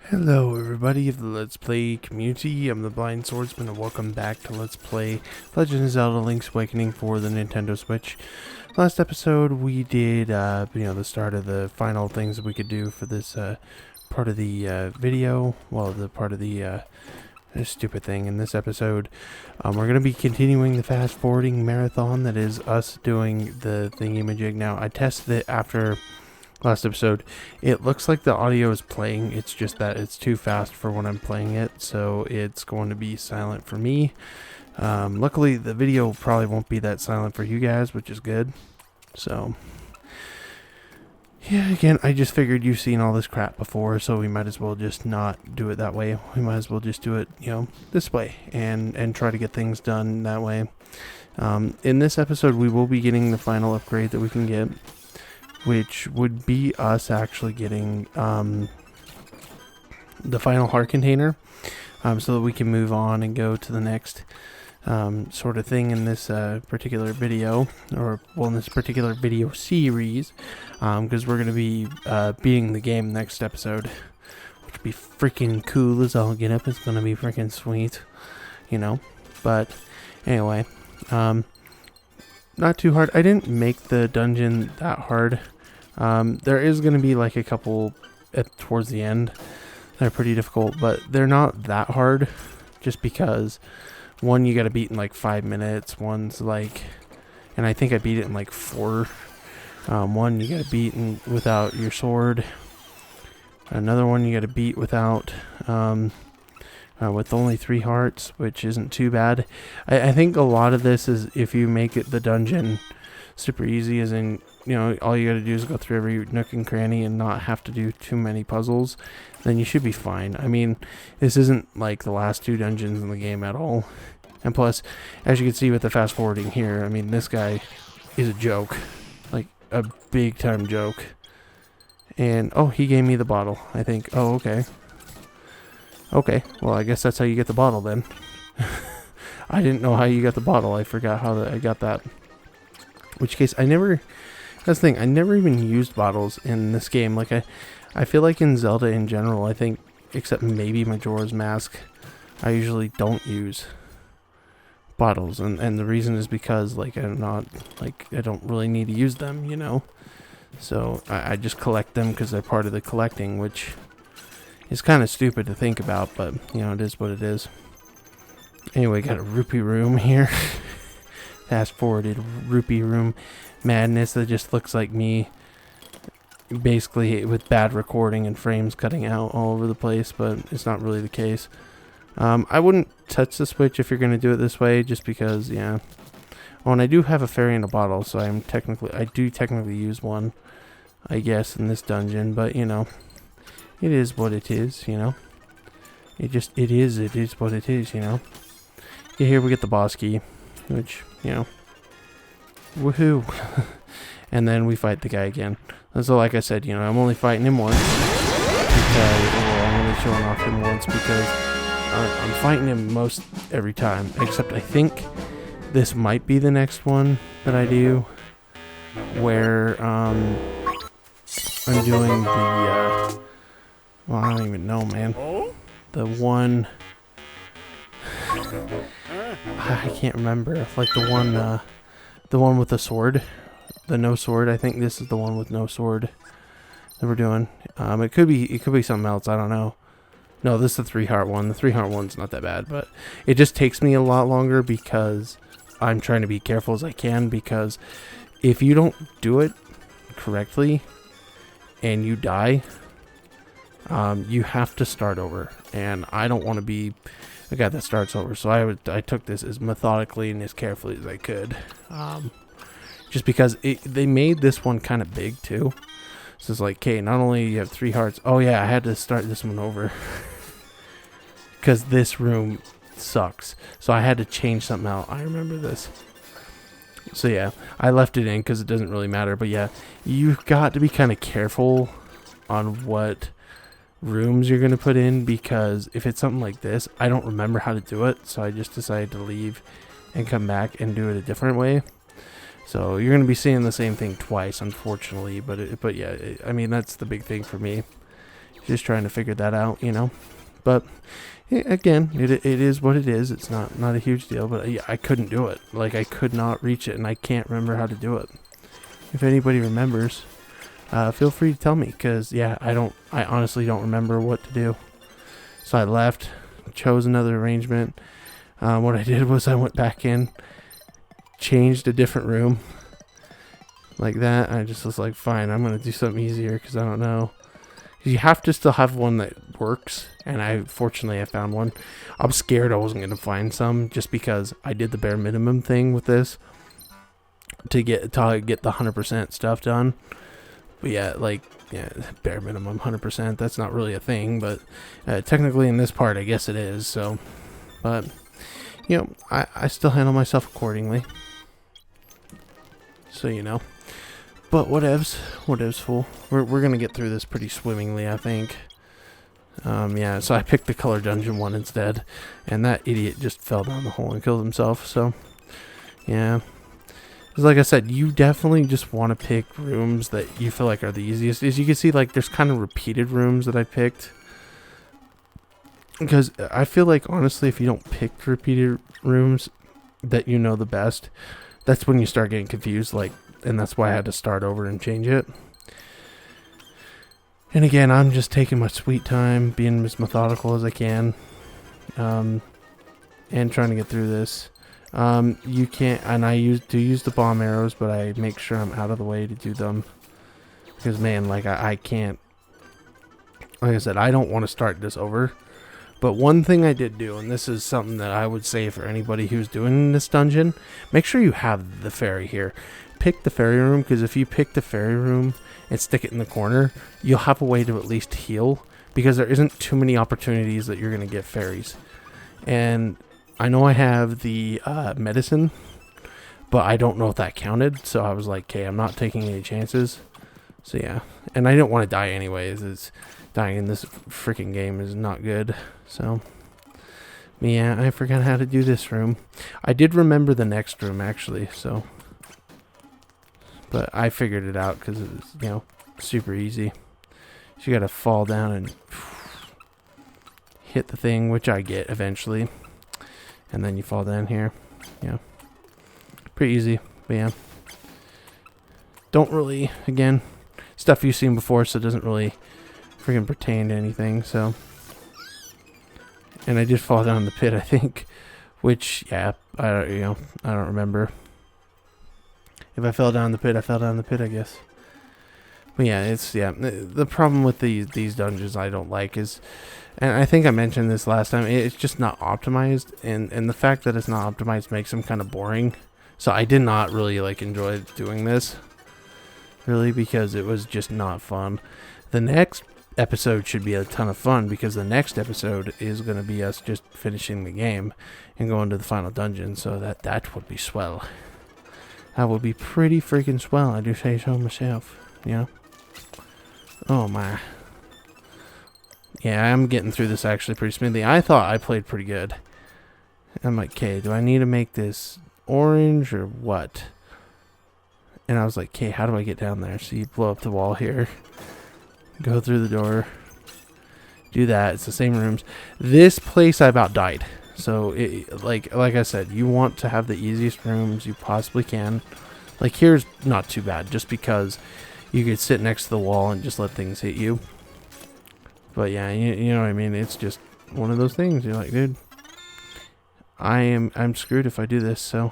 Hello everybody of the Let's Play community, I'm the Blind Swordsman and welcome back to Let's Play Legend of Zelda Link's Awakening for the Nintendo Switch. Last episode we did, the start of the final things that we could do for this part of the video, well, the part of the stupid thing in this episode. We're going to be continuing the fast forwarding marathon that is us doing the thingy-majig. Now, I tested it after last episode. It looks like the audio is playing, it's just that it's too fast for when I'm playing it, so it's going to be silent for me. Luckily the video probably won't be that silent for you guys, which is good. So yeah, again, I just figured you've seen all this crap before, so we might as well just not do it that way. We might as well just do it, this way and try to get things done that way. In this episode we will be getting the final upgrade that we can get, which would be us actually getting the final heart container, so that we can move on and go to the next sort of thing in this particular video, or well, in this particular video series, because we're going to be beating the game next episode, which would be freaking cool as all get up. It's going to be freaking sweet, but anyway, not too hard. I didn't make the dungeon that hard. There is going to be like a couple towards the end that are pretty difficult, but they're not that hard, just because one you got to beat in like 5 minutes, one's like, and I think I beat it in like 4. One you got to beat without your sword, another one you got to beat without with only 3 hearts, which isn't too bad. I think a lot of this is if you make it the dungeon super easy, as in, all you gotta do is go through every nook and cranny and not have to do too many puzzles, then you should be fine. I mean, this isn't like the last 2 dungeons in the game at all. And plus, as you can see with the fast forwarding here, I mean, this guy is a joke. Like, a big time joke. And, oh, he gave me the bottle, I think. Oh, okay. Okay, well, I guess that's how you get the bottle then. I didn't know how you got the bottle. I forgot how I got that. Which case, that's the thing, I never even used bottles in this game. Like, I feel like in Zelda in general, I think, except maybe Majora's Mask, I usually don't use bottles. And the reason is because, like, I don't really need to use them, So, I just collect them because they're part of the collecting, which is kind of stupid to think about, but, it is what it is. Anyway, got a rupee room here. Fast forwarded rupee room madness that just looks like me, basically with bad recording and frames cutting out all over the place, but it's not really the case. I wouldn't touch the Switch if you're going to do it this way, just because, yeah. Oh, and I do have a fairy in a bottle, so I do technically use one, I guess, in this dungeon, but, it is what it is, It is what it is, Yeah, here we get the boss key, which, woohoo. And then we fight the guy again. And so, like I said, I'm only fighting him once, because, I'm only showing off him once because I'm fighting him most every time, except I think this might be the next one that I do, where I'm doing the well, I don't even know, man. The one I can't remember, like the one with the sword, the no sword. I think this is the one with no sword that we're doing. It could be something else. I don't know. No, this is the 3-heart one. The 3-heart one's not that bad, but it just takes me a lot longer because I'm trying to be careful as I can. Because if you don't do it correctly and you die, you have to start over, and I don't want to be a guy that starts over. So I took this as methodically and as carefully as I could, just because they made this one kind of big too. So it's like, okay, not only you have 3 hearts. Oh yeah, I had to start this one over because this room sucks. So I had to change something out. I remember this. So yeah, I left it in because it doesn't really matter. But yeah, you've got to be kind of careful on what rooms you're going to put in, because if it's something like this, I don't remember how to do it, so I just decided to leave and come back and do it a different way. So you're going to be seeing the same thing twice, unfortunately, but yeah, I mean, that's the big thing for me. Just trying to figure that out, you know. But again, it is what it is. It's not a huge deal, but I couldn't do it. Like, I could not reach it, and I can't remember how to do it. If anybody remembers, feel free to tell me, because yeah, I honestly don't remember what to do. So I left, chose another arrangement. What I did was I went back in, changed a different room like that. I just was like, fine, I'm gonna do something easier, because I don't know. You have to still have one that works, and fortunately I found one. I'm scared I wasn't gonna find some, just because I did the bare minimum thing with this to get the 100% stuff done. But yeah, like, yeah, bare minimum 100%. That's not really a thing, but technically in this part, I guess it is. So, but you know, I still handle myself accordingly. So you know. But whatevs, fool. We're gonna get through this pretty swimmingly, I think. Yeah, so I picked the color dungeon one instead, and that idiot just fell down the hole and killed himself. So, yeah. Because like I said, you definitely just want to pick rooms that you feel like are the easiest. As you can see, like, there's kind of repeated rooms that I picked. Because I feel like, honestly, if you don't pick repeated rooms that you know the best, that's when you start getting confused, like, and that's why I had to start over and change it. And again, I'm just taking my sweet time, being as methodical as I can, and trying to get through this. You can't, and I use the bomb arrows, but I make sure I'm out of the way to do them. Because man, like, I can't, like I said, I don't want to start this over. But one thing I did do, and this is something that I would say for anybody who's doing this dungeon, make sure you have the fairy here. Pick the fairy room, because if you pick the fairy room and stick it in the corner, you'll have a way to at least heal, because there isn't too many opportunities that you're going to get fairies. And I know I have the medicine, but I don't know if that counted, so I was like, okay, I'm not taking any chances. So yeah, and I didn't want to die anyways. Dying in this freaking game is not good. So yeah, I forgot how to do this room. I did remember the next room actually, so, but I figured it out because it was, you know, super easy. So you gotta fall down and hit the thing, which I get eventually, and then you fall down here. Yeah, pretty easy. But yeah, don't really, again, stuff you've seen before, so it doesn't really freaking pertain to anything. So, and I did fall down the pit, I think, which, yeah, I don't remember. If I fell down the pit, I fell down the pit, I guess. But yeah, the problem with these dungeons I don't like is, and I think I mentioned this last time, it's just not optimized, and the fact that it's not optimized makes them kind of boring. So I did not really like enjoy doing this, really, because it was just not fun. The next episode should be a ton of fun, because the next episode is going to be us just finishing the game and going to the final dungeon, so that would be swell. That would be pretty freaking swell, I do say so myself, you know? Oh my. Yeah, I'm getting through this actually pretty smoothly. I thought I played pretty good. I'm like, okay, do I need to make this orange or what? And I was like, okay, how do I get down there? So you blow up the wall here, go through the door, do that. It's the same rooms. This place I about died. So like I said, you want to have the easiest rooms you possibly can. Like here's not too bad, just because you could sit next to the wall and just let things hit you. But yeah, you know what I mean. It's just one of those things. You're like, dude, I'm screwed if I do this. So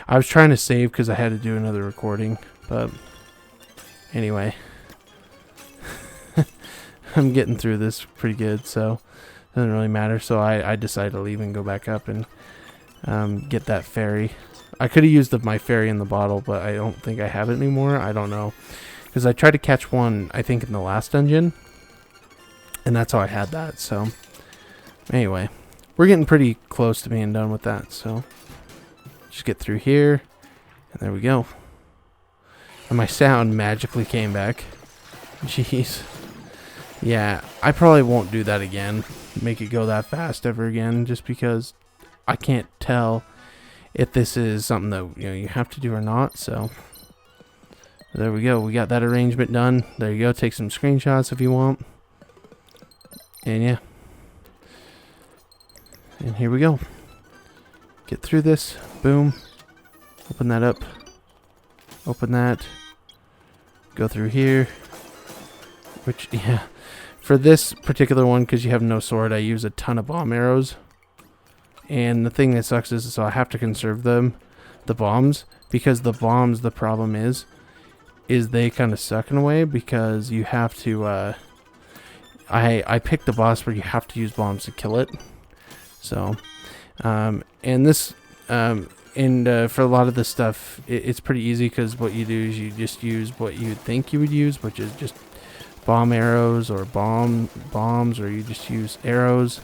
I was trying to save because I had to do another recording. But anyway, I'm getting through this pretty good, so it doesn't really matter. So I decided to leave and go back up and get that fairy. I could have used my fairy in the bottle, but I don't think I have it anymore. I don't know, because I tried to catch one, I think, in the last dungeon, and that's how I had that. So anyway, we're getting pretty close to being done with that. So just get through here, and there we go. And my sound magically came back. Jeez. Yeah, I probably won't do that again. Make it go that fast ever again, just because I can't tell if this is something that you have to do or not. So there we go. We got that arrangement done. There you go. Take some screenshots if you want. And yeah. And here we go. Get through this. Boom. Open that up. Open that. Go through here. Which, yeah. For this particular one, because you have no sword, I use a ton of bomb arrows. And the thing that sucks is, so I have to conserve them, the bombs, because the bombs, the problem is they kind of suck in a way, because you have to, I picked the boss where you have to use bombs to kill it. So, and this, for a lot of this stuff, it's pretty easy, because what you do is you just use what you think you would use, which is just bomb arrows or bombs, or you just use arrows.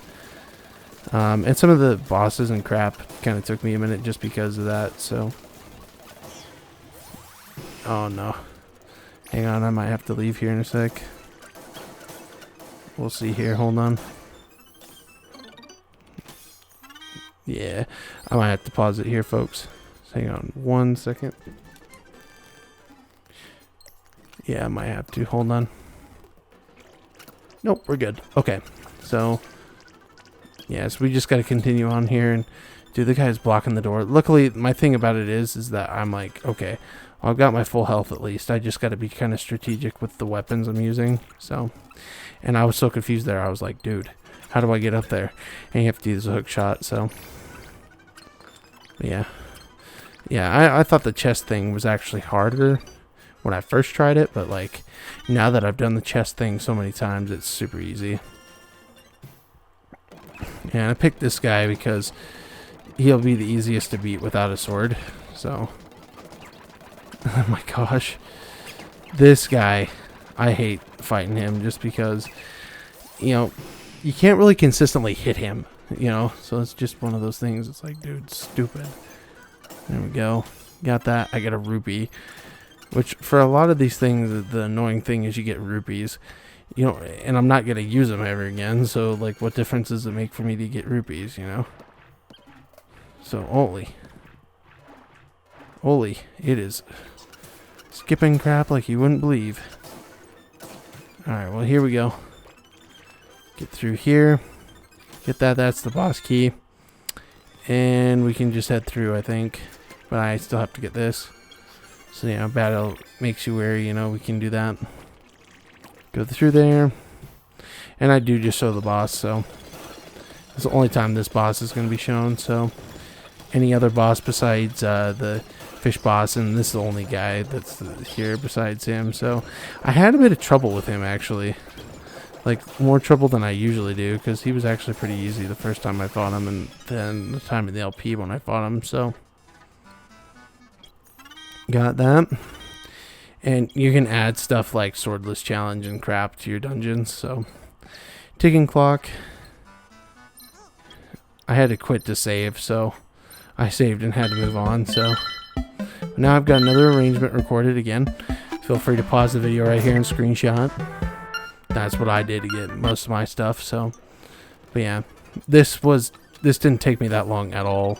And some of the bosses and crap kind of took me a minute just because of that, so. Oh no. Hang on, I might have to leave here in a sec. We'll see here, hold on. Yeah, I might have to pause it here, folks. Hang on 1 second. Yeah, I might have to, hold on. Nope, we're good. Okay, so yeah, so we just got to continue on here, and dude, the guy's blocking the door. Luckily, my thing about it is that I'm like, okay, well, I've got my full health at least. I just got to be kind of strategic with the weapons I'm using. So, and I was so confused there. I was like, dude, how do I get up there? And you have to do this hook shot. So, yeah, I thought the chest thing was actually harder when I first tried it, but like now that I've done the chest thing so many times, it's super easy. And I picked this guy because he'll be the easiest to beat without a sword. So, oh my gosh, this guy, I hate fighting him just because, you know, you can't really consistently hit him, you know, so it's just one of those things. It's like, dude, stupid. There we go. Got that. I got a rupee, which for a lot of these things, the annoying thing is you get rupees. You know, and I'm not going to use them ever again, so, like, what difference does it make for me to get rupees, you know? So, holy, it is skipping crap like you wouldn't believe. Alright, well, here we go. Get through here. Get that, that's the boss key. And we can just head through, I think. But I still have to get this. So, yeah, battle makes you wary, you know, we can do that. Go through there, and I do just show the boss, so it's the only time this boss is going to be shown. So any other boss besides the fish boss, and this is the only guy that's here besides him. So I had a bit of trouble with him, actually, like more trouble than I usually do, because he was actually pretty easy the first time I fought him, and then the time in the LP when I fought him. So got that. And you can add stuff like swordless challenge and crap to your dungeons. So, ticking clock. I had to quit to save, so I saved and had to move on. So, now I've got another arrangement recorded again. Feel free to pause the video right here and screenshot. That's what I did to get most of my stuff. So, but yeah, this didn't take me that long at all.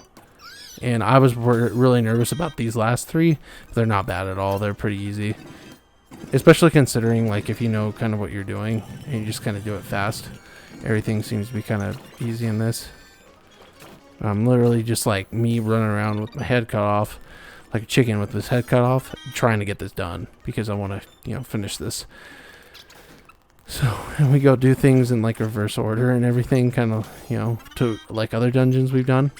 And I was really nervous about these last three. But they're not bad at all. They're pretty easy. Especially considering, like, if you know kind of what you're doing and you just kind of do it fast. Everything seems to be kind of easy in this. I'm literally just like me running around with my head cut off. Like a chicken with his head cut off. Trying to get this done. Because I want to, you know, finish this. So, and we go do things in, like, reverse order and everything. Kind of, you know, to, like, other dungeons we've done.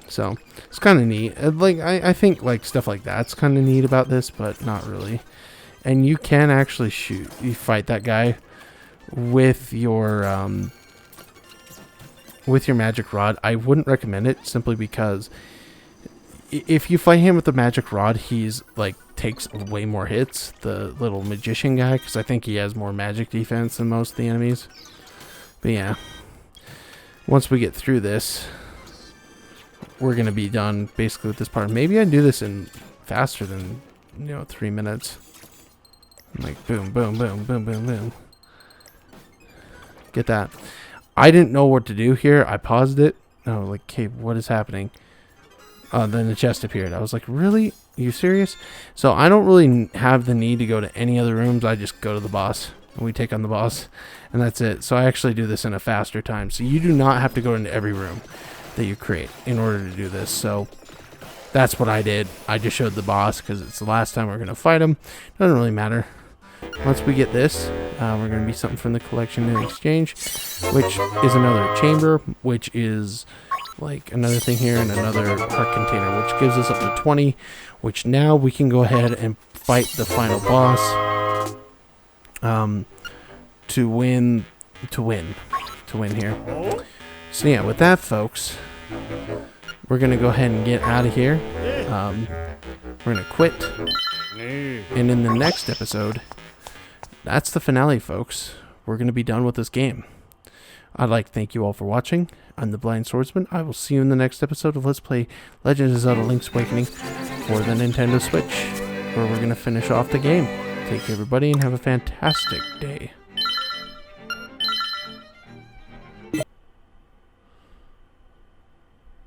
So, it's kind of neat. Like, I think, like, stuff like that's kind of neat about this, but not really. And you can actually you fight that guy with your magic rod. I wouldn't recommend it simply because if you fight him with the magic rod, he's, like, takes way more hits, the little magician guy, because I think he has more magic defense than most of the enemies. But yeah, once we get through this, we're gonna be done basically with this part. Maybe I do this in faster than, you know, 3 minutes. I'm like boom, boom, boom, boom, boom, boom. Get that. I didn't know what to do here. I paused it. I was like, okay, what is happening? Then the chest appeared. I was like, really? Are you serious? So I don't really have the need to go to any other rooms. I just go to the boss. and we take on the boss, and that's it. So I actually do this in a faster time. So you do not have to go into every room that you create in order to do this. So that's what I did. I just showed the boss because it's the last time we're going to fight him. Doesn't really matter. Once we get this, we're going to be something from the collection in exchange, which is another chamber, which is like another thing here, and another heart container, which gives us up to 20, which now we can go ahead and fight the final boss to win here. So yeah, with that, folks, we're going to go ahead and get out of here. We're going to quit. And in the next episode, that's the finale, folks. We're going to be done with this game. I'd like to thank you all for watching. I'm the Blind Swordsman. I will see you in the next episode of Let's Play Legend of Zelda Link's Awakening for the Nintendo Switch, where we're going to finish off the game. Take care, everybody, and have a fantastic day.